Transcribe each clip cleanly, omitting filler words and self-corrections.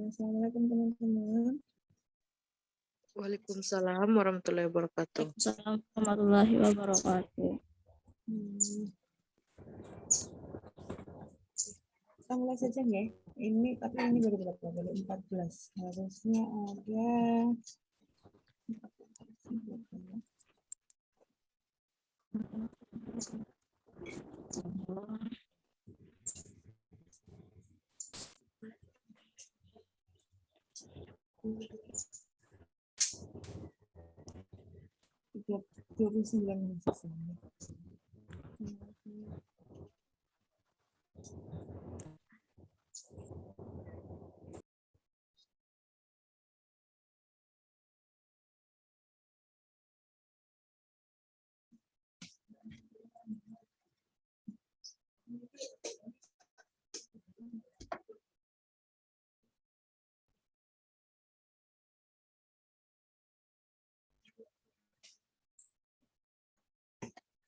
Assalamualaikum teman-teman. Waalaikumsalam warahmatullahi wabarakatuh. Assalamualaikum warahmatullahi wabarakatuh. Kita mulai saja ya. Ini tapi ini baru berapa? Baru 14. Harusnya ada 29 sisanya.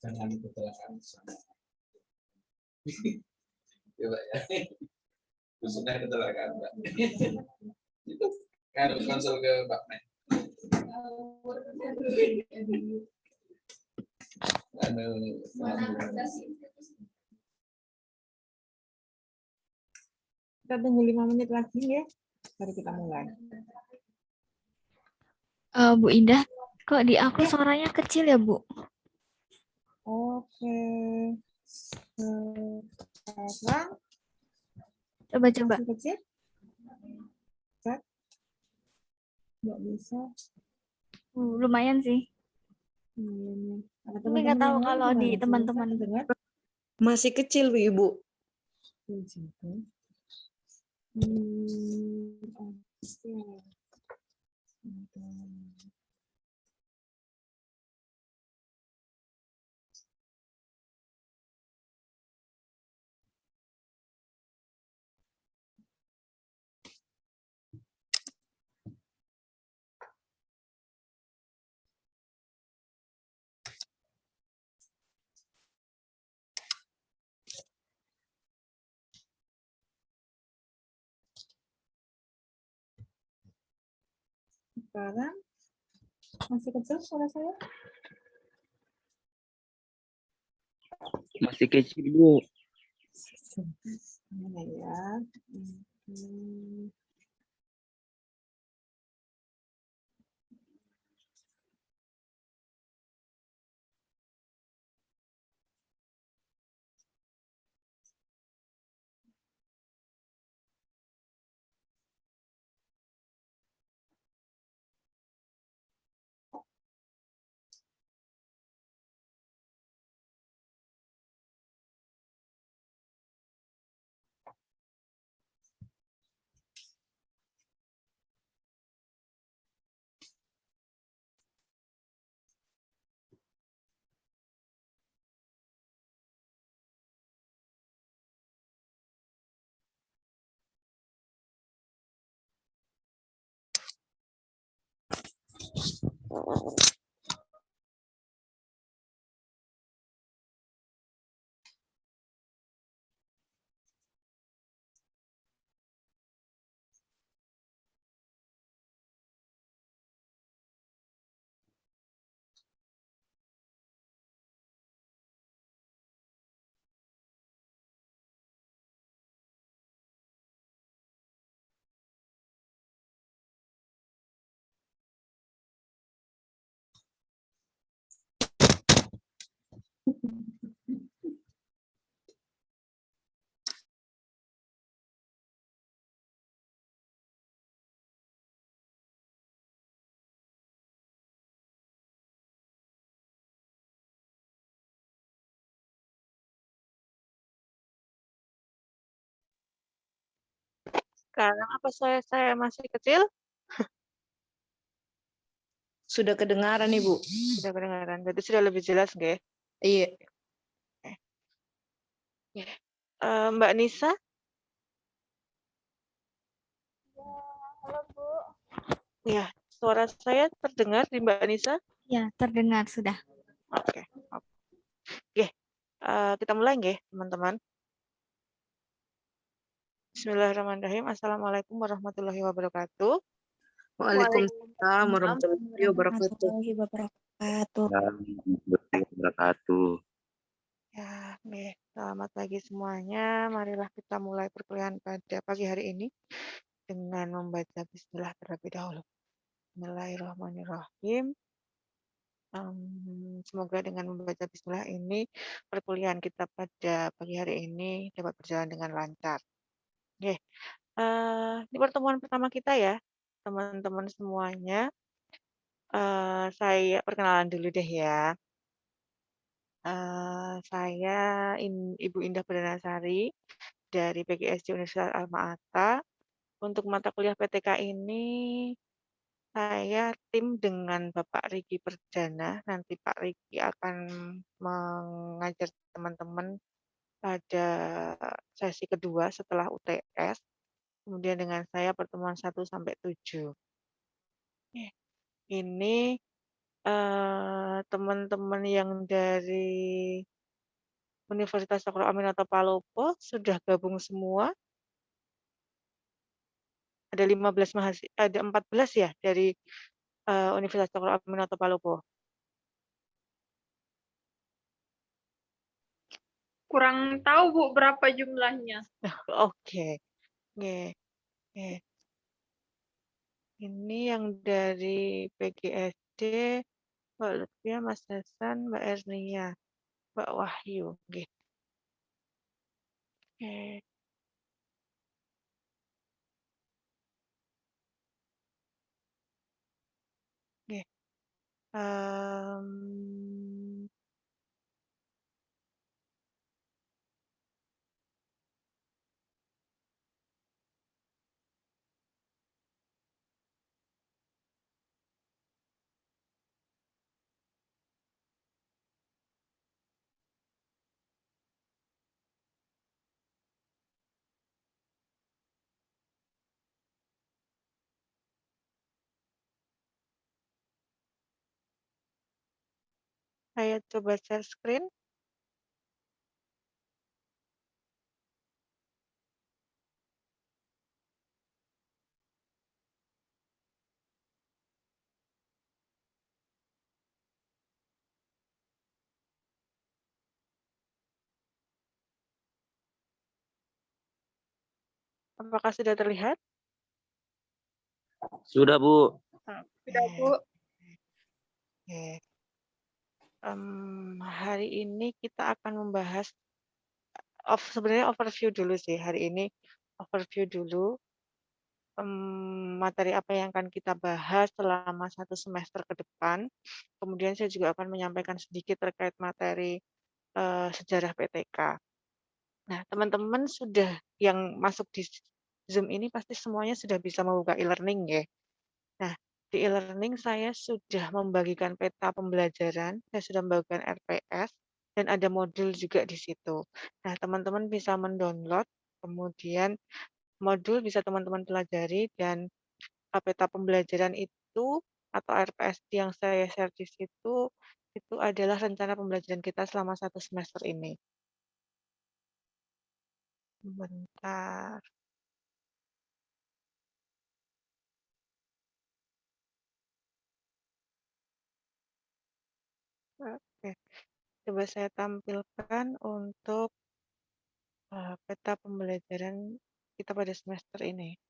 Jangan kecelakaan sama. Coba ya. Sudah kecelakaan, Mbak. Itu kan konsul ke Mbak Nek. Kita tunggu 5 menit lagi ya. Baru kita mulai. Bu Indah, kok di aku suaranya kecil ya, Bu? Oke. Sekarang Coba. masih kecil? Cek. Nggak bisa. Lumayan sih. Tapi nggak tahu kalau di teman-teman dengar. Masih kecil, Ibu. Sekarang masih kecil suara saya? Masih kecil, Bu. Mana ya? Sekarang apa saya masih kecil? Sudah kedengaran, Ibu. Sudah kedengaran. Jadi sudah lebih jelas, nggak? Iya. Mbak Nisa? Halo, Bu. Ya, suara saya terdengar di Mbak Nisa? Ya, terdengar sudah. Oke. Kita mulai nggih, teman-teman. Bismillahirrahmanirrahim. Assalamualaikum warahmatullahi wabarakatuh. Waalaikumsalam warahmatullahi wabarakatuh. warahmatullahi wabarakatuh. Warahmatullahi wabarakatuh. Ya, nggih. Selamat pagi semuanya. Marilah kita mulai perkuliahan pada pagi hari ini dengan membaca bismillah terlebih dahulu. Bismillahirrahmanirrahim. Semoga dengan membaca bismillah ini perkuliahan kita pada pagi hari ini dapat berjalan dengan lancar. Oke, di pertemuan pertama kita ya, teman-teman semuanya. Saya perkenalan dulu deh ya. Saya Ibu Indah Perdanasari dari PGSD Universitas Alma-Ata. Untuk mata kuliah PTK ini saya tim dengan Bapak Riki Perdana. Nanti Pak Riki akan mengajar teman-teman pada sesi kedua setelah UTS. Kemudian dengan saya pertemuan 1 sampai 7. Ini teman-teman yang dari Universitas Cokro Aminoto Palopo sudah gabung semua. Ada 14 ya dari Universitas Cokro Aminoto Palopo. Kurang tahu Bu berapa jumlahnya. Oke. Oke. Ini yang dari PGSD, Mbak Lutfia, Mas Hasan, Mbak Ernia, Mbak Wahyu. Oke. Oke. Saya coba share screen. Apakah sudah terlihat? Sudah, Bu. Sudah Bu. Oke. Hari ini kita akan membahas sebenarnya overview dulu sih hari ini. Overview dulu materi apa yang akan kita bahas selama 1 semester ke depan. Kemudian saya juga akan menyampaikan sedikit terkait materi sejarah PTK. Nah, teman-teman sudah yang masuk di Zoom ini pasti semuanya sudah bisa membuka e-learning ya. Nah, di e-learning saya sudah membagikan peta pembelajaran, saya sudah membagikan RPS, dan ada modul juga di situ. Nah, teman-teman bisa mendownload, kemudian modul bisa teman-teman pelajari, dan peta pembelajaran itu atau RPS yang saya share di situ, itu adalah rencana pembelajaran kita selama 1 semester ini. Bentar. Oke, coba saya tampilkan untuk peta pembelajaran kita pada semester ini.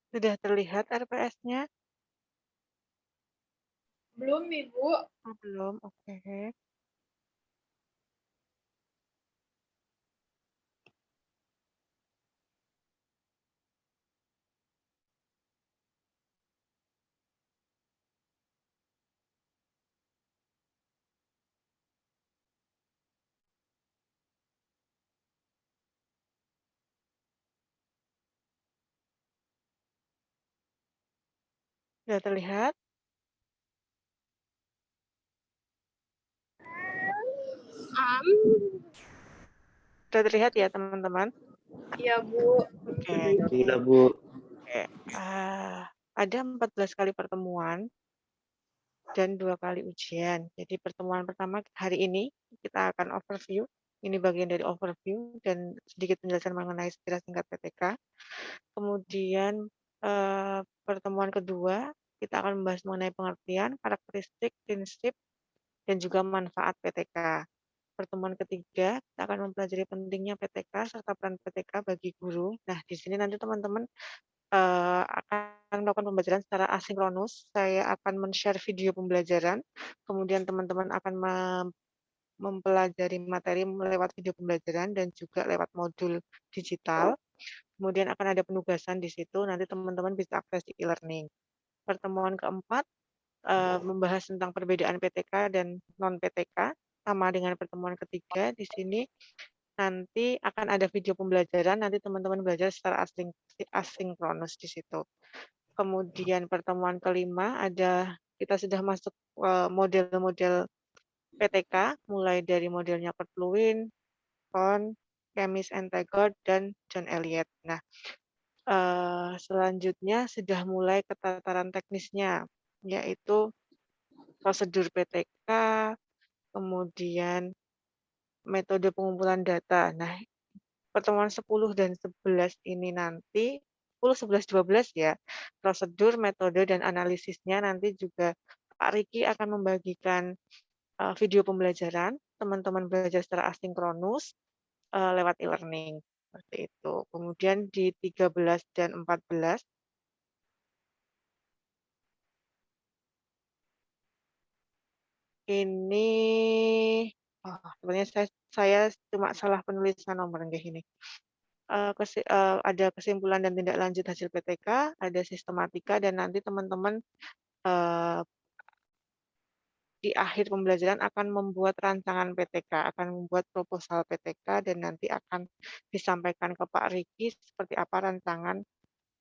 Sudah terlihat RPS-nya? Belum, Ibu. Oh, belum, oke. Sudah terlihat? Sudah terlihat ya, teman-teman? Iya, Bu. Oke. Gila, Bu. Oke. Ada 14 kali pertemuan dan 2 kali ujian. Jadi pertemuan pertama hari ini kita akan overview. Ini bagian dari overview dan sedikit penjelasan mengenai sejarah singkat PTK. Kemudian pertemuan kedua kita akan membahas mengenai pengertian, karakteristik, prinsip, dan juga manfaat PTK. Pertemuan ketiga kita akan mempelajari pentingnya PTK serta peran PTK bagi guru. Nah, di sini nanti teman-teman akan melakukan pembelajaran secara asinkronus. Saya akan men-share video pembelajaran, kemudian teman-teman akan mempelajari materi lewat video pembelajaran dan juga lewat modul digital. Kemudian akan ada penugasan di situ, nanti teman-teman bisa akses di e-learning. Pertemuan keempat membahas tentang perbedaan PTK dan non-PTK, sama dengan pertemuan ketiga. Di sini nanti akan ada video pembelajaran, nanti teman-teman belajar secara asinkronus di situ. Kemudian pertemuan kelima kita sudah masuk model-model PTK, mulai dari modelnya Kurt Lewin, Kohn, Chemist and Taggart, dan John Elliott. Nah, selanjutnya sudah mulai ke tataran teknisnya, yaitu prosedur PTK, kemudian metode pengumpulan data. Nah, pertemuan 10 dan 11 ini nanti, 10, 11, 12 ya, prosedur, metode, dan analisisnya nanti juga Pak Riki akan membagikan video pembelajaran, teman-teman belajar secara asinkronus lewat e-learning. Seperti itu. Kemudian di 13 dan 14, ini sebenarnya saya cuma salah penulisan nomor nggih ini. Ada kesimpulan dan tindak lanjut hasil PTK, ada sistematika, dan nanti teman-teman di akhir pembelajaran akan membuat rancangan PTK, akan membuat proposal PTK, dan nanti akan disampaikan ke Pak Riki seperti apa rancangan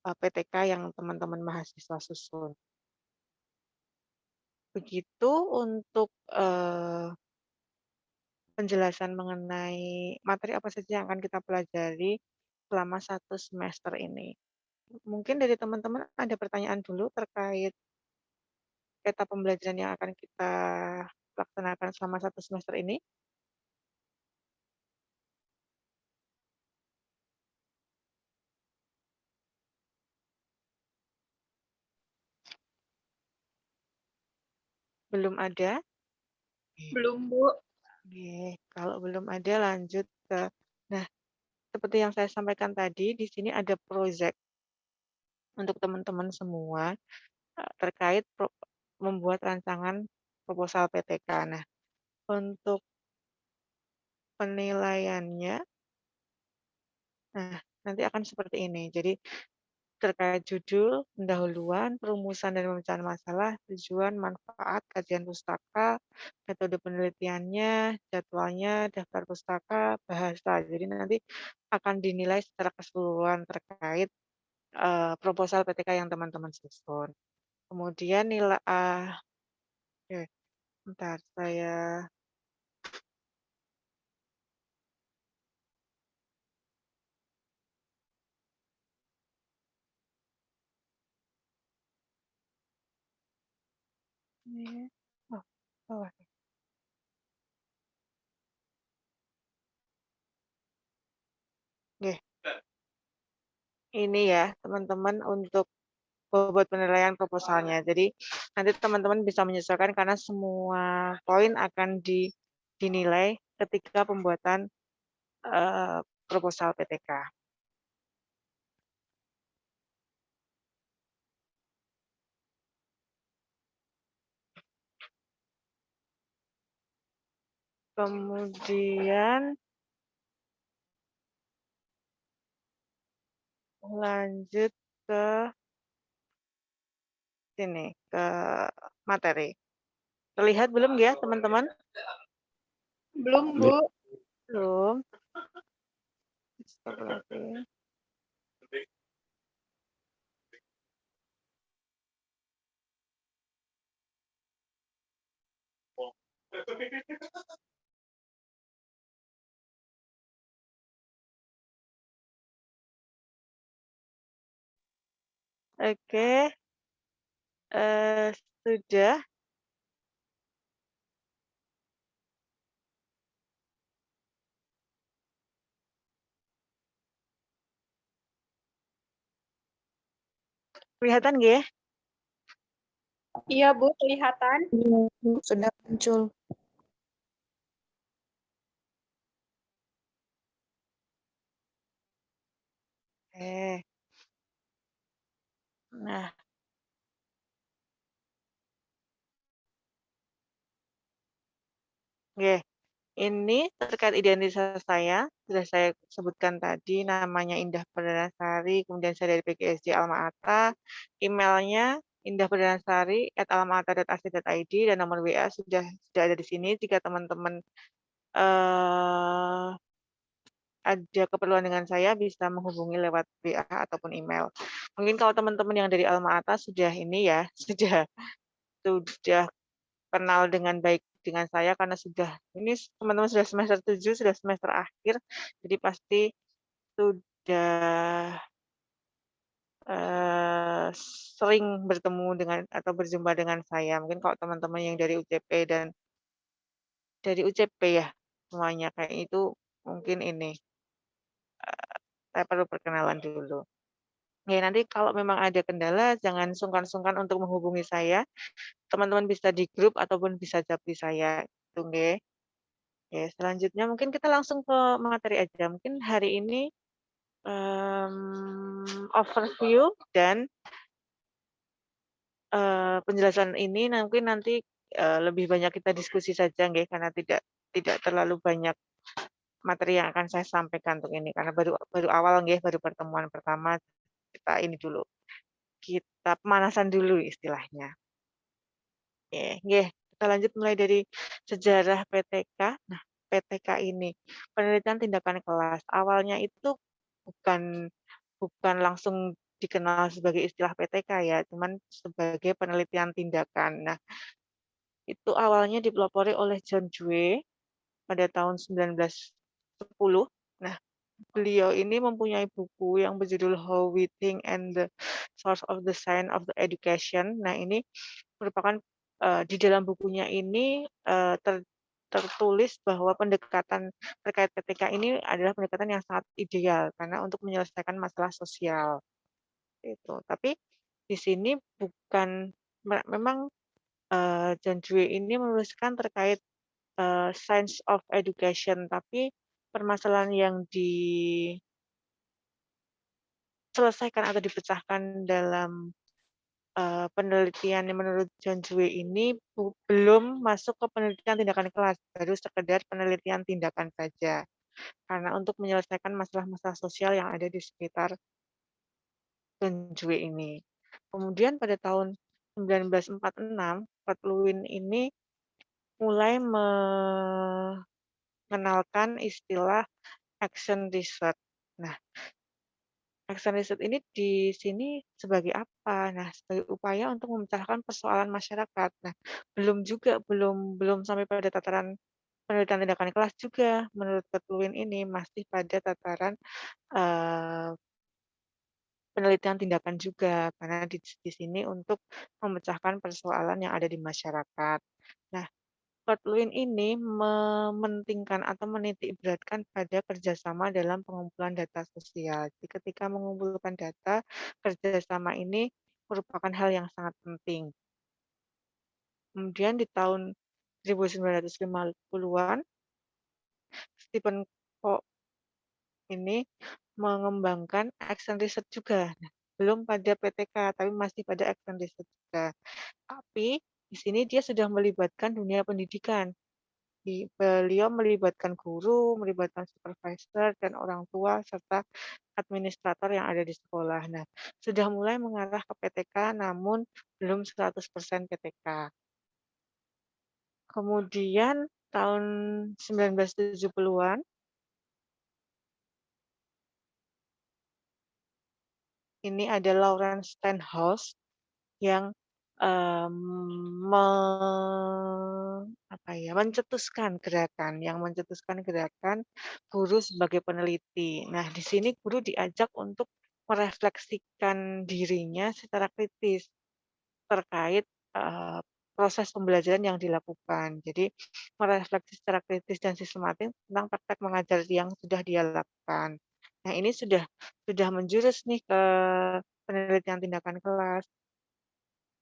PTK yang teman-teman mahasiswa susun. Begitu untuk penjelasan mengenai materi apa saja yang akan kita pelajari selama 1 semester ini. Mungkin dari teman-teman ada pertanyaan dulu terkait peta pembelajaran yang akan kita laksanakan selama 1 semester ini? Belum ada? Belum, Bu. Oke, kalau belum ada lanjut ke, nah, seperti yang saya sampaikan tadi, di sini ada project untuk teman-teman semua terkait membuat rancangan proposal PTK. Nah, untuk penilaiannya, nah, nanti akan seperti ini. Jadi, terkait judul, pendahuluan, perumusan dan pemecahan masalah, tujuan, manfaat, kajian pustaka, metode penelitiannya, jadwalnya, daftar pustaka, bahasa. Jadi nanti akan dinilai secara keseluruhan terkait proposal PTK yang teman-teman susun. Kemudian nilai, bentar saya ini, bawah. Oke. Ini ya teman-teman untuk bobot penilaian proposalnya. Jadi nanti teman-teman bisa menyesuaikan karena semua poin akan dinilai ketika pembuatan proposal PTK. Kemudian lanjut ke sini, ke materi. Terlihat belum ya, teman-teman? Belum, Bu. Belum. Astagfirullahaladzim. Oke, sudah. Kelihatan nggih? Iya, Bu, kelihatan. Sudah muncul. Oke. Nah, oke. Ini terkait identitas saya, sudah saya sebutkan tadi, namanya Indah Perdanasari, kemudian saya dari PGSD Alma Ata, emailnya indahperdanasari@almaata.ac.id, dan nomor WA sudah ada di sini. Jika teman-teman ada keperluan dengan saya, bisa menghubungi lewat WA ataupun email. Mungkin kalau teman-teman yang dari Alma Ata sudah ini ya, sudah kenal dengan baik dengan saya karena ini teman-teman sudah semester 7, sudah semester akhir, jadi pasti sudah sering bertemu dengan atau berjumpa dengan saya. Mungkin kalau teman-teman yang dari UCP dan dari UCP ya semuanya kayak itu, mungkin ini saya perlu perkenalan dulu. Ya, nanti kalau memang ada kendala jangan sungkan-sungkan untuk menghubungi saya. Teman-teman bisa di grup ataupun bisa japri saya. Itu nggih. Oke, selanjutnya mungkin kita langsung ke materi aja. Mungkin hari ini overview dan penjelasan ini mungkin nanti lebih banyak kita diskusi saja nggih, karena tidak terlalu banyak materi yang akan saya sampaikan untuk ini karena baru awal nggih, baru pertemuan pertama kita ini dulu. Kita pemanasan dulu istilahnya. Oke, nggih, kita lanjut mulai dari sejarah PTK. Nah, PTK ini penelitian tindakan kelas. Awalnya itu bukan bukan langsung dikenal sebagai istilah PTK ya, cuman sebagai penelitian tindakan. Nah, itu awalnya dipelopori oleh John Dewey pada tahun 1910. Nah, beliau ini mempunyai buku yang berjudul How We Think and the Source of the Science of the Education. Nah, ini merupakan di dalam bukunya ini tertulis bahwa pendekatan terkait PTK ini adalah pendekatan yang sangat ideal karena untuk menyelesaikan masalah sosial itu. Tapi di sini bukan memang John Dewey ini menuliskan terkait science of education, tapi permasalahan yang diselesaikan atau dipecahkan dalam penelitian yang menurut John Dewey ini belum masuk ke penelitian tindakan kelas, baru sekedar penelitian tindakan saja. Karena untuk menyelesaikan masalah-masalah sosial yang ada di sekitar John Dewey ini. Kemudian pada tahun 1946, Kurt Lewin ini mulai mengenalkan istilah action research. Nah, action research ini di sini sebagai apa? Nah, sebagai upaya untuk memecahkan persoalan masyarakat. Nah, belum sampai pada tataran penelitian tindakan kelas juga. Menurut Kurt ini masih pada tataran penelitian tindakan juga, karena di sini untuk memecahkan persoalan yang ada di masyarakat. Nah, Kurt Lewin ini mementingkan atau menitikberatkan pada kerjasama dalam pengumpulan data sosial. Jadi ketika mengumpulkan data, kerjasama ini merupakan hal yang sangat penting. Kemudian di tahun 1950-an, Stephen Coe ini mengembangkan action research juga. Nah, belum pada PTK, tapi masih pada action research juga. Tapi di sini dia sudah melibatkan dunia pendidikan. Beliau melibatkan guru, melibatkan supervisor dan orang tua serta administrator yang ada di sekolah. Nah, sudah mulai mengarah ke PTK namun belum 100% PTK. Kemudian tahun 1970-an ini ada Lawrence Steinhaus yang mencetuskan gerakan guru sebagai peneliti. Nah, di sini guru diajak untuk merefleksikan dirinya secara kritis terkait proses pembelajaran yang dilakukan. Jadi, merefleksi secara kritis dan sistematis tentang praktek mengajar yang sudah dia lakukan. Nah, ini sudah menjurus nih ke penelitian tindakan kelas.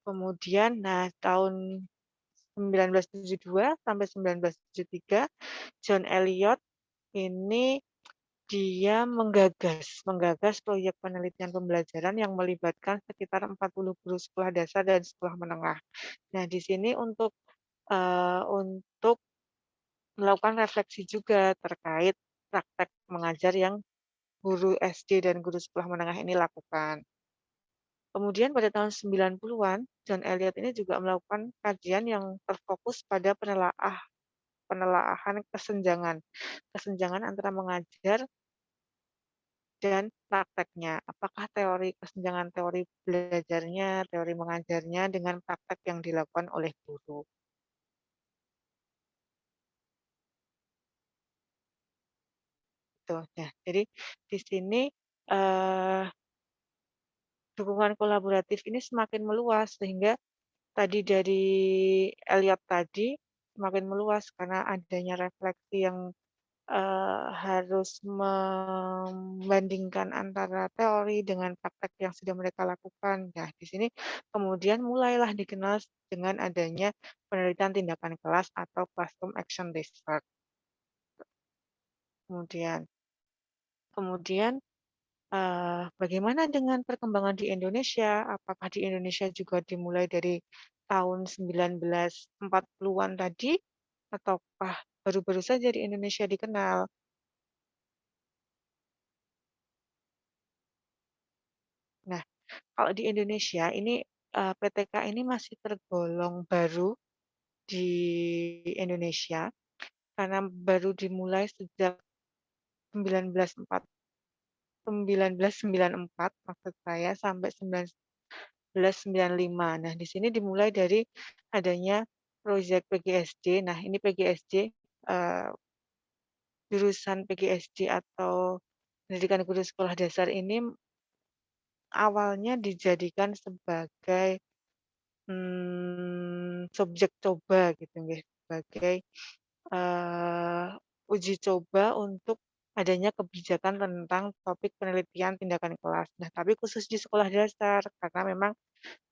Kemudian, tahun 1972 sampai 1973, John Elliot ini dia menggagas proyek penelitian pembelajaran yang melibatkan sekitar 40 guru sekolah dasar dan sekolah menengah. Nah, di sini untuk melakukan refleksi juga terkait praktek mengajar yang guru SD dan guru sekolah menengah ini lakukan. Kemudian pada tahun 90-an, John Elliot ini juga melakukan kajian yang terfokus pada penelaahan kesenjangan antara mengajar dan prakteknya. Apakah kesenjangan teori belajarnya, teori mengajarnya dengan praktek yang dilakukan oleh guru. Tuh, ya. Jadi di sini dukungan kolaboratif ini semakin meluas sehingga tadi dari Elliot tadi semakin meluas karena adanya refleksi yang harus membandingkan antara teori dengan praktek yang sudah mereka lakukan. Nah, di sini kemudian mulailah dikenal dengan adanya penelitian tindakan kelas atau classroom action research. Kemudian bagaimana dengan perkembangan di Indonesia? Apakah di Indonesia juga dimulai dari tahun 1940-an tadi? Ataukah baru-baru saja di Indonesia dikenal? Nah, kalau di Indonesia ini PTK ini masih tergolong baru di Indonesia karena baru dimulai sejak 1994 maksud saya sampai 1995. Nah, di sini dimulai dari adanya proyek PGSD. Nah, ini PGSD jurusan PGSD atau pendidikan guru sekolah dasar ini awalnya dijadikan sebagai subjek coba gitu nggih, sebagai uji coba untuk adanya kebijakan tentang topik penelitian tindakan kelas. Nah, tapi khusus di sekolah dasar karena memang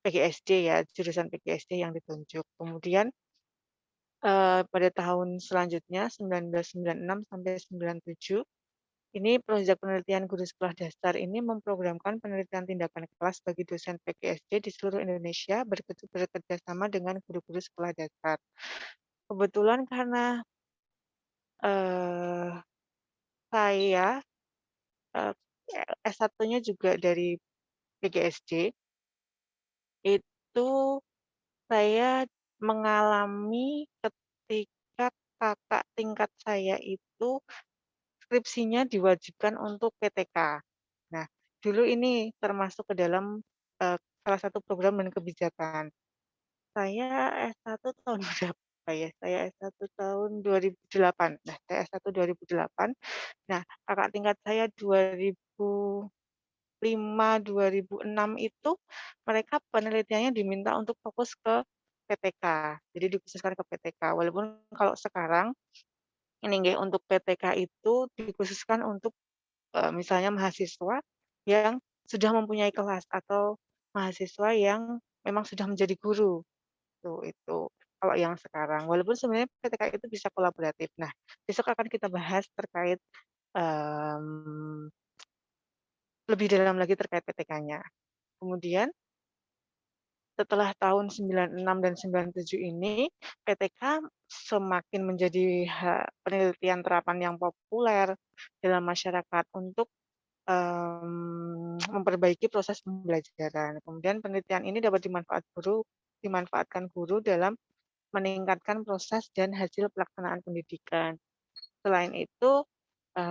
PGSD ya, jurusan PGSD yang ditunjuk. Kemudian pada tahun selanjutnya 1996 sampai 97 ini proyek penelitian guru sekolah dasar ini memprogramkan penelitian tindakan kelas bagi dosen PGSD di seluruh Indonesia bekerja sama dengan guru-guru sekolah dasar. Kebetulan karena saya S1-nya juga dari PGSD, itu saya mengalami ketika kakak tingkat saya itu skripsinya diwajibkan untuk PTK. Nah, dulu ini termasuk ke dalam salah satu program dan kebijakan. Saya S1 tahun berapa ya? Saya S1 tahun 2008. Nah, saya S1 2008. Nah, kakak tingkat saya 2005, 2006 itu mereka penelitiannya diminta untuk fokus ke PTK. Jadi dikhususkan ke PTK. Walaupun kalau sekarang ini nggih untuk PTK itu dikhususkan untuk misalnya mahasiswa yang sudah mempunyai kelas atau mahasiswa yang memang sudah menjadi guru. Itu kalau yang sekarang. Walaupun sebenarnya PTK itu bisa kolaboratif. Nah, besok akan kita bahas terkait lebih dalam lagi terkait PTK-nya. Kemudian setelah tahun 96 dan 97 ini, PTK semakin menjadi penelitian terapan yang populer dalam masyarakat untuk memperbaiki proses pembelajaran. Kemudian penelitian ini dapat dimanfaatkan guru dalam meningkatkan proses dan hasil pelaksanaan pendidikan. Selain itu,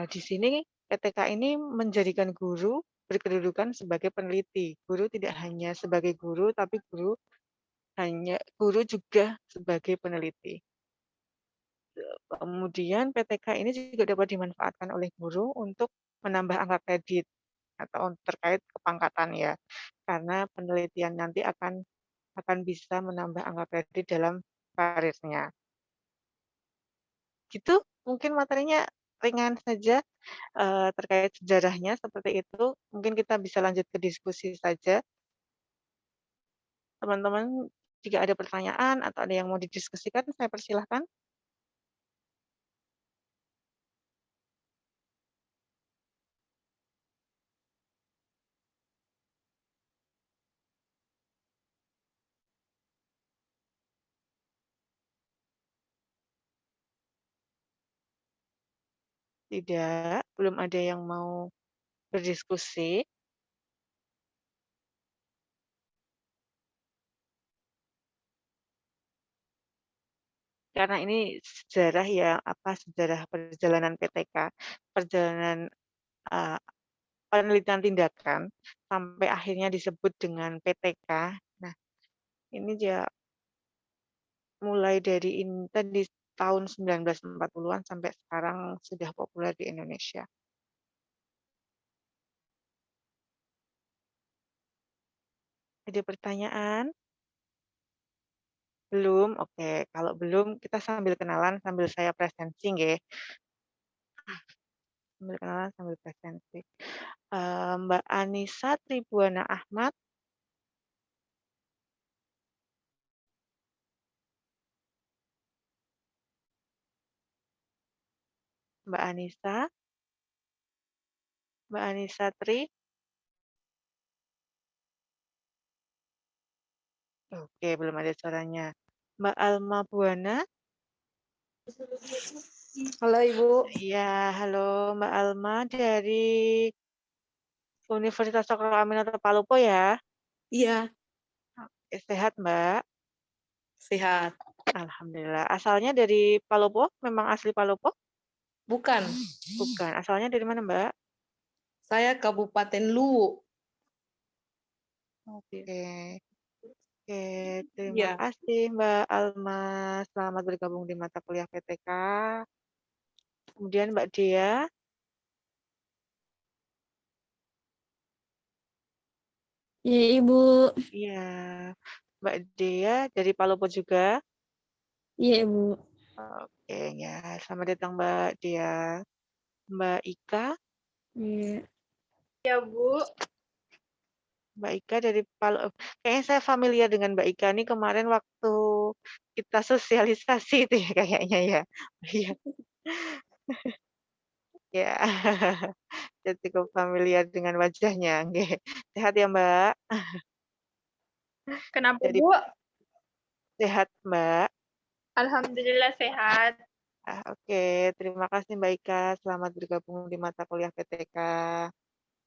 di sini PTK ini menjadikan guru berkedudukan sebagai peneliti. Guru tidak hanya sebagai guru, tapi guru juga sebagai peneliti. Kemudian PTK ini juga dapat dimanfaatkan oleh guru untuk menambah angka kredit atau terkait kepangkatan ya. Karena penelitian nanti akan bisa menambah angka kredit dalam karirnya. Gitu, mungkin materinya ringan saja terkait sejarahnya seperti itu. Mungkin kita bisa lanjut ke diskusi saja. Teman-teman, jika ada pertanyaan atau ada yang mau didiskusikan, saya persilahkan. Tidak, belum ada yang mau berdiskusi. Karena ini sejarah ya, sejarah perjalanan PTK, perjalanan penelitian tindakan sampai akhirnya disebut dengan PTK. Nah, ini dia mulai dari tadi tahun 1940-an sampai sekarang sudah populer di Indonesia. Ada pertanyaan? Belum? Oke, kalau belum kita sambil kenalan sambil saya presensi nggih. Sambil kenalan sambil presensi. Mbak Anissa Tribuana Ahmad. Mbak Anissa Tri. Oke, belum ada suaranya. Mbak Alma Buana. Halo Ibu. Iya, halo Mbak Alma dari Universitas Cokro Aminoto Palopo ya. Iya, Oke, sehat Mbak? sehat. Alhamdulillah. Asalnya dari Palopo? Memang asli Palopo? Bukan, Bukan. Asalnya dari mana Mbak? saya Kabupaten Luwu. Oke. Oke, terima Iya. kasih Mbak Alma. Selamat bergabung di mata kuliah PTK. Kemudian Mbak Dea. Iya, Ibu. Iya. Mbak Dea dari Palopo juga. Iya, Ibu. Oke, ya. Selamat datang Mbak Dea. Mbak Ika. Iya. Ya Bu. Mbak Ika dari Palopo. Kayaknya saya familiar dengan Mbak Ika nih kemarin waktu kita sosialisasi itu ya kayaknya ya. Iya. Ya. Saya cukup familiar dengan wajahnya. Nggih. Sehat ya Mbak? Kenapa Dari Bu? sehat Mbak. Alhamdulillah sehat. Oke, terima kasih Mbak Ika. Selamat bergabung di mata kuliah PTK.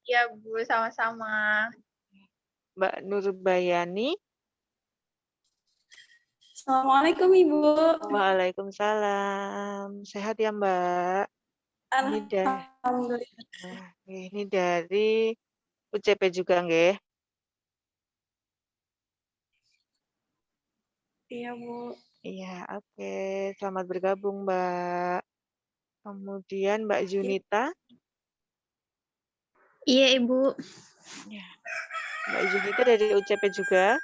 Ya Bu, sama-sama. Mbak Nurbayani. Assalamualaikum Ibu. Waalaikumsalam. Sehat ya Mbak? Alhamdulillah. Ini dari UCP juga nggih? Iya Bu. Iya, oke. Selamat bergabung Mbak. Kemudian Mbak Junita. Iya, Ibu. Ya. Mbak Junita dari UCP juga.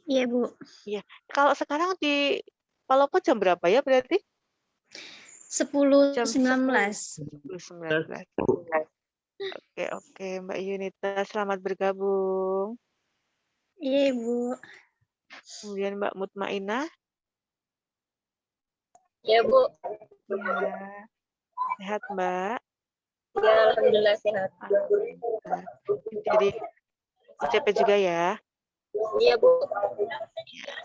Iya, Bu. Iya. Kalau sekarang di Palopo jam berapa ya berarti? 10.19. 10.19. Oke, Mbak Yunita, selamat bergabung. Iya, Ibu. Kemudian Mbak Mutmainah. Ya Bu. Ya. Sehat Mbak? Ya, Alhamdulillah sehat. Alhamdulillah. Ini dari UCP juga ya? Iya, Bu.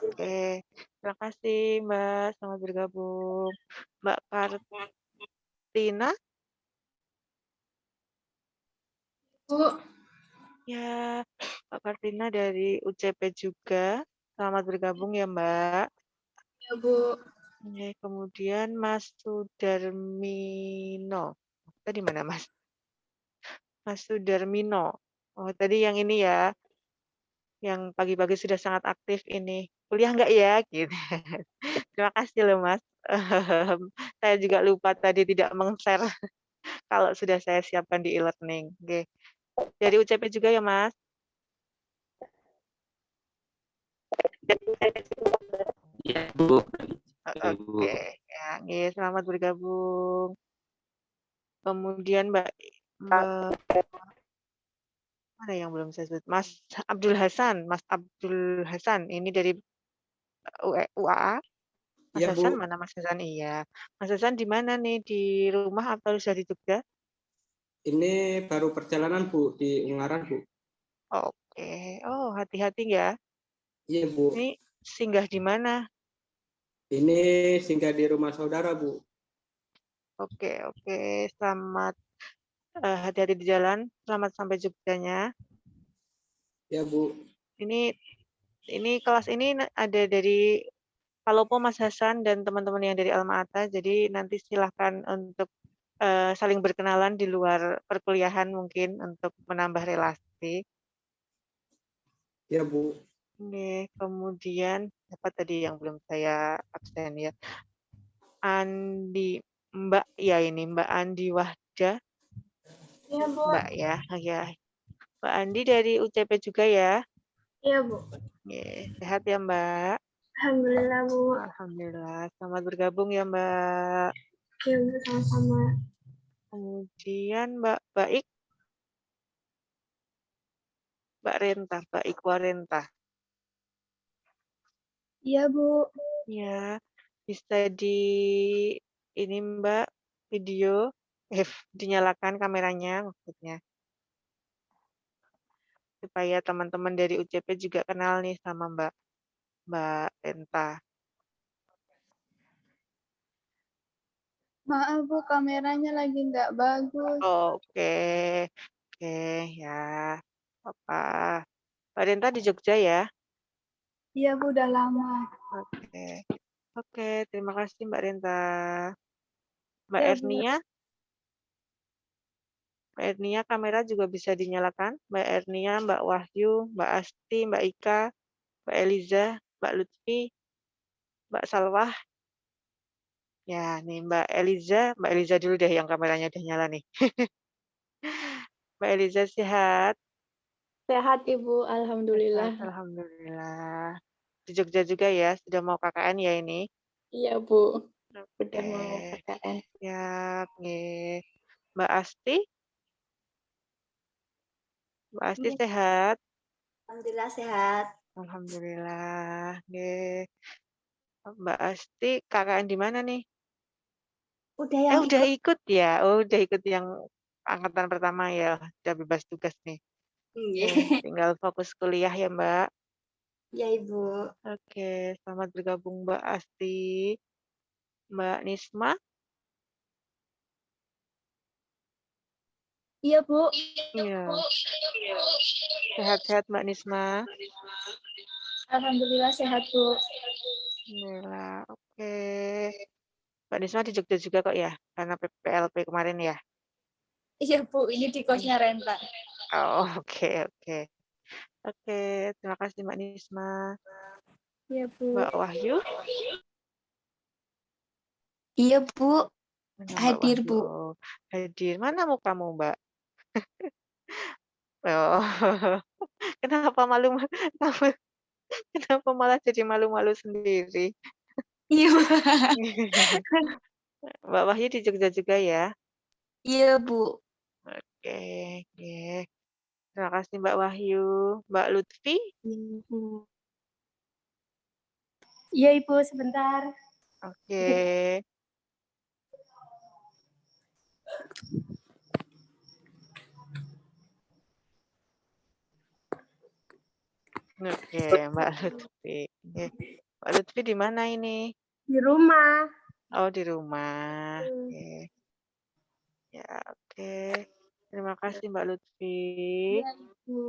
Oke, terima kasih Mbak, selamat bergabung. Mbak Kartina, Bu. ya, Mbak Kartina dari UCP juga, selamat bergabung ya Mbak. Iya, Bu. Oke, kemudian Mas Sudarmino, tadi mana Mas? Mas Sudarmino, oh tadi yang ini ya, yang pagi-pagi sudah sangat aktif ini, kuliah nggak ya? Gitu. Terima kasih loh Mas. Saya juga lupa tadi tidak meng-share kalau sudah saya siapkan di e-learning. Oke. Dari UCP juga ya Mas? Iya, Bu. Bu. Oke. Ya, oke, selamat bergabung. Kemudian Mbak mana yang belum saya sebut? Mas Abdul Hasan. Ini dari UAA. Mas Iya, Hasan Bu. mana Mas Hasan? Iya. Mas Hasan di mana nih? Di rumah atau sudah di Jogja? Ini baru perjalanan, Bu, di Ungaran, Bu. Oke. Oh, hati-hati ya. Iya, Bu. Ini singgah di mana? Ini singgah di rumah saudara, Bu. Oke. Selamat hati-hati di jalan. Selamat sampai Jogjanya. Ya, Bu. Ini kelas ini ada dari Palopo Mas Hasan dan teman-teman yang dari Alma Ata. Jadi nanti silahkan untuk saling berkenalan di luar perkuliahan mungkin untuk menambah relasi. Ya, Bu. Oke, kemudian apa tadi yang belum saya absen ya? Mbak ya ini Mbak Andi Wahda. Iya, Bu. Mbak ya. Mbak Andi dari UCP juga ya. Iya, Bu. Oke, sehat ya Mbak. Alhamdulillah, Bu. Alhamdulillah. Selamat bergabung ya Mbak. Iya, Bu, sama-sama. Kemudian Mbak Baik, Mbak Renta, Mbak Ikwarenta. Iya, Bu. Ya, bisa ini Mbak video, dinyalakan kameranya maksudnya. Supaya teman-teman dari UCP juga kenal nih sama Mbak Renta. Maaf Bu, kameranya lagi nggak bagus. Oke, ya, apa? Mbak Renta di Jogja ya? Iya Bu, udah lama. Oke, terima kasih Mbak Renta. Mbak Iya, Bu. Ernia? Mbak Ernia kamera juga bisa dinyalakan. Mbak Ernia, Mbak Wahyu, Mbak Asti, Mbak Ika, Mbak Eliza, Mbak Lutfi, Mbak Salwah. Ya, nih Mbak Eliza dulu deh yang kameranya udah nyala nih. Mbak Eliza sehat? Sehat Ibu, alhamdulillah. Sehat, alhamdulillah. Di Jogja juga ya, sudah mau KKN ya ini? Iya Bu, udah Oke, mau PKN. siap. Nih. Mbak Asti? Mbak Asti Iya. sehat? Alhamdulillah sehat. Alhamdulillah. Nih. Mbak Asti KKN di mana nih? Udah yang Udah ikut ya? Oh, udah ikut yang angkatan pertama ya. Udah bebas tugas nih. Iya. Tinggal fokus kuliah ya, Mbak. Iya Ibu. Oke, selamat bergabung Mbak Asti. Mbak Nisma? Iya Bu. Iya. Sehat-sehat Mbak Nisma? Alhamdulillah sehat Bu. Alhamdulillah, oke. Mbak Nisma di Jogja juga kok ya? Karena PPLP kemarin ya? Iya Bu, ini di kosnya Renta. Oh, oke. Oke, terima kasih Mbak Nisma. Iya Bu. Mbak Wahyu? Iya, Bu. Mana Mbak Hadir, Wahyu? Bu. Oh, hadir. Mana mukamu, Mbak? Oh, kenapa malu? Kenapa malah jadi malu-malu sendiri? Iya, Bu. Mbak Wahyu di Jogja juga ya? Iya, Bu. Oke, oke. Terima kasih Mbak Wahyu. Mbak Lutfi? Iya, Bu. Iya Ibu, sebentar. Oke. Oke, Mbak Lutfi. Oke. Mbak Lutfi di mana ini? Di rumah. Oh, di rumah. Oke. Ya, oke. Terima kasih Mbak Lutfi. Iya, Ibu.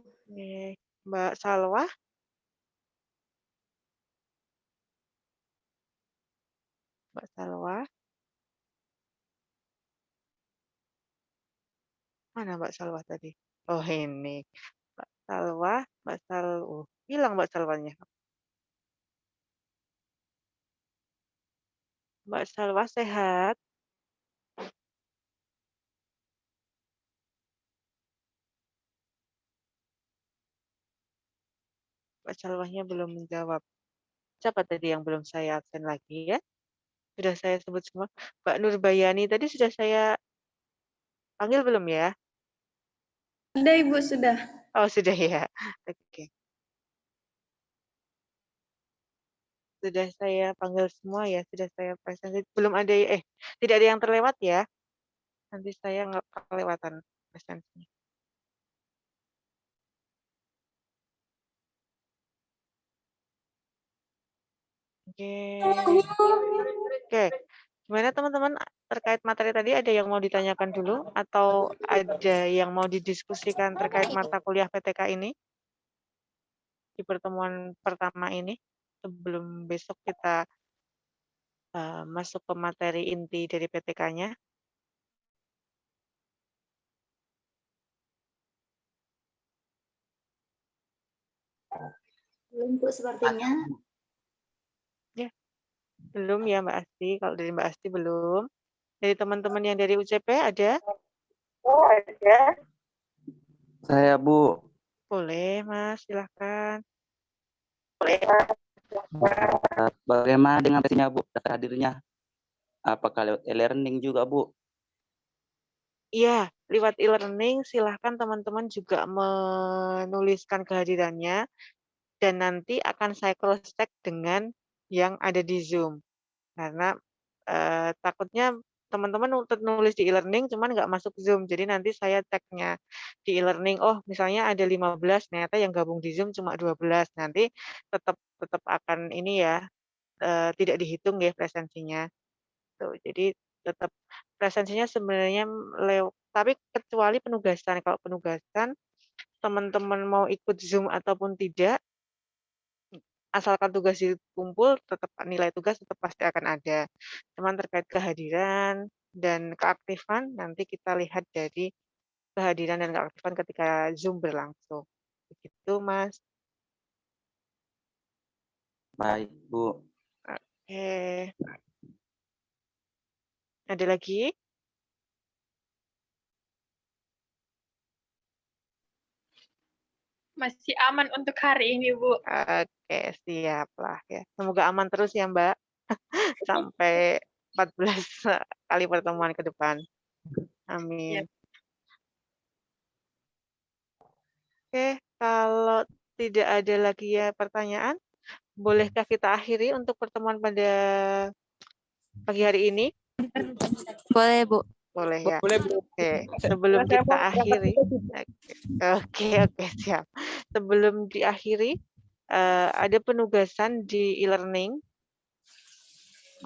Oke. Mbak Salwa? Mbak Salwa? Mana Mbak Salwa tadi? Oh, ini. Mbak Salwa, Mbak Salwa. Hilang Mbak Salwanya. Mbak Salwa sehat? Mbak Salwanya belum menjawab. Siapa tadi yang belum saya absen lagi ya? Sudah saya sebut semua. Mbak Nurbayani tadi sudah saya panggil belum ya? Sudah, Ibu, sudah. Oh, sudah ya. Oke. Sudah saya panggil semua ya, sudah saya presentasi. Belum ada, tidak ada yang terlewat ya. Nanti saya nggak kelewatan presentasinya. Oke. Gimana teman-teman terkait materi tadi, ada yang mau ditanyakan dulu atau ada yang mau didiskusikan terkait mata kuliah PTK ini di pertemuan pertama ini sebelum besok kita masuk ke materi inti dari PTK-nya? Belum, Bu, sepertinya. Ya, belum ya Mbak Asti. Kalau dari Mbak Asti belum. Dari teman-teman yang dari UCP ada? Oh, ada. Saya, Bu. Boleh, Mas. Silahkan. Bagaimana dengan tesnya, Bu? Daftar hadirnya? Apakah lewat e-learning juga, Bu? Iya, lewat e-learning silahkan teman-teman juga menuliskan kehadirannya dan nanti akan saya cross-check dengan yang ada di Zoom. Karena takutnya teman-teman nulis di e-learning cuman nggak masuk Zoom. Jadi nanti saya ceknya di e-learning, oh misalnya ada 15, ternyata yang gabung di Zoom cuma 12. Nanti tetap akan ini ya, tidak dihitung ya presensinya. Tuh, jadi tetap presensinya sebenarnya tapi kecuali penugasan. Kalau penugasan teman-teman mau ikut Zoom ataupun tidak, asalkan tugas dikumpul, tetap nilai tugas tetap pasti akan ada. Cuman terkait kehadiran dan keaktifan nanti kita lihat dari kehadiran dan keaktifan ketika Zoom berlangsung. Begitu, Mas. Baik, Bu. Oke. Ada lagi? Masih aman untuk hari ini, Bu. Oke, siap lah ya. Semoga aman terus ya, Mbak. Sampai 14 kali pertemuan ke depan. Amin. Oke, kalau tidak ada lagi ya pertanyaan, bolehkah kita akhiri untuk pertemuan pada pagi hari ini? Boleh, Bu. Boleh ya. Boleh, Bu. Oke, sebelum kita akhiri. Oke, siap. Sebelum diakhiri, ada penugasan di e-learning.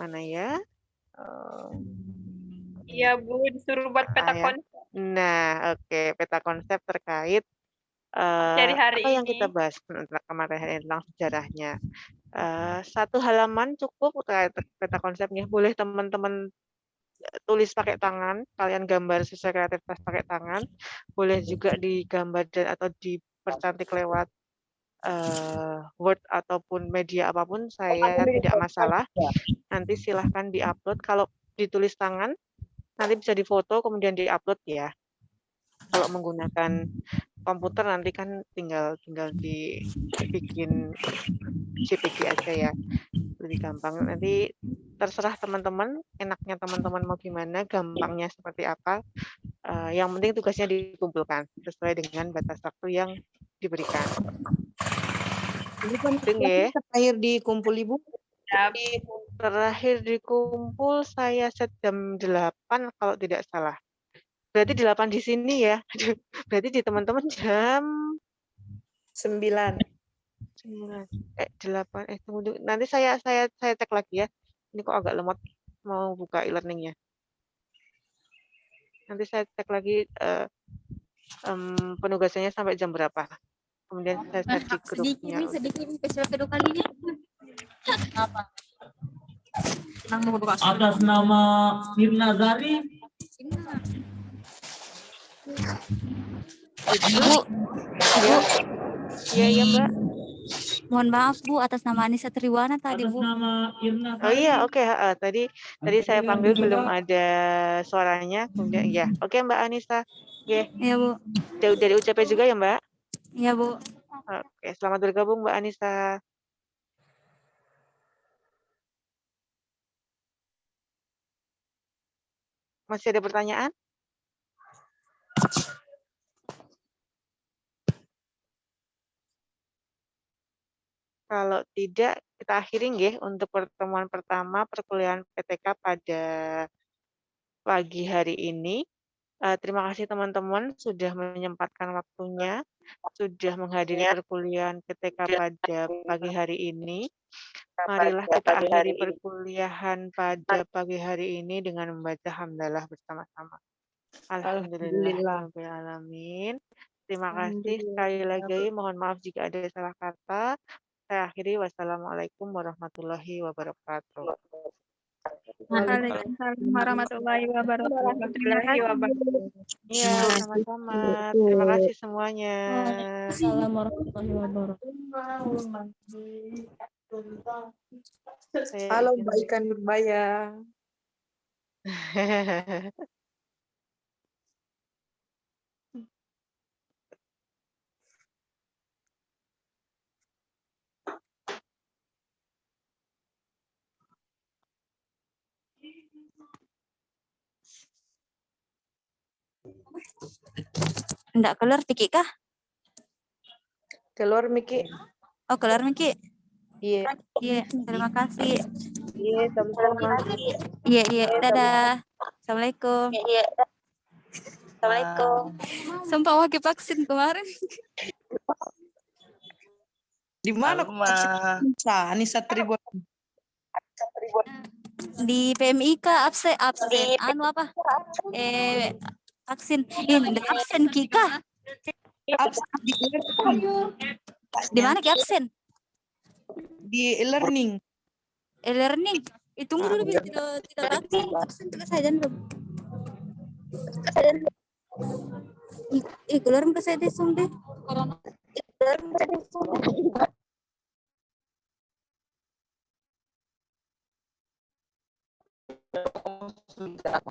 Mana ya? Iya, Bu, disuruh buat peta ya. konsep Nah, oke, peta konsep terkait dari hari apa yang ini. kita bahas kemarin tentang sejarahnya. Satu halaman cukup terkait peta konsepnya. Boleh teman-teman tulis pakai tangan, kalian gambar sesuai kreativitas pakai tangan. Boleh juga digambar dan atau dipercantik lewat Word ataupun media apapun, saya tidak masalah. Nanti silahkan diupload. Kalau ditulis tangan, nanti bisa difoto kemudian diupload ya. Kalau menggunakan komputer nanti kan tinggal dibikin CPG aja ya, lebih gampang. Nanti terserah teman-teman, enaknya teman-teman mau gimana, gampangnya seperti apa. Yang penting tugasnya dikumpulkan sesuai dengan batas waktu yang diberikan. Ini penelitiannya terakhir dikumpul Ibu. Terakhir dikumpul saya set jam 8 kalau tidak salah. Berarti 8 di sini ya. Berarti di teman-teman jam 9. 8 tunggu dulu. Nanti saya cek lagi ya. Ini kok agak lemot mau buka e-learning-nya. Nanti saya cek lagi penugasannya sampai jam berapa. Kemudian saya cek di grupnya. Sedikit episode kedua kalinya. Apa? Atas nama Mirna Zari. Bu, Iya, Mbak. mohon maaf Bu atas nama Anissa Triwana tadi Atas Bu. nama Irna Oh Zari. iya, oke. Tadi saya panggil belum ada suaranya. Kemudian ya, oke Mbak Anissa. Oke, Iya Bu. dari UCP juga ya Mbak. Iya Bu. Oke, selamat bergabung Mbak Anissa. Masih ada pertanyaan? Kalau tidak, kita akhiri nggih untuk pertemuan pertama perkuliahan PTK pada pagi hari ini. Terima kasih teman-teman sudah menyempatkan waktunya, sudah menghadiri perkuliahan PTK pada pagi hari ini. Marilah kita akhiri perkuliahan pada pagi hari ini dengan membaca hamdalah bersama-sama. Alhamdulillahirrahmanirrahim. Terima kasih sekali lagi. Mohon maaf jika ada salah kata. Saya akhiri. Wassalamualaikum warahmatullahi wabarakatuh. Waalaikumsalam warahmatullahi wabarakatuh. Iya, sama-sama. Terima kasih semuanya. Assalamualaikum warahmatullahi wabarakatuh. Halo Mbak Ikan Nurbaya. Enggak keluar Tiki kah? Keluar Miki. Oh, keluar Miki. Iya. Iya, terima kasih. Iya, sama-sama. Iya, iya. Dadah. Assalamualaikum. Iya. Assalamualaikum. Sumpah wajib vaksin kemarin. Di mana Anissa Tribuan? Di PMI kah absen anu apa? Vaksin. Ini absen Kika. Di mana Ki absen? Di e-learning. E-learning. Tunggu dulu bisa tidak vaksin. Absen selesai dan belum. Keluar ke saya deh sung deh. Sudah.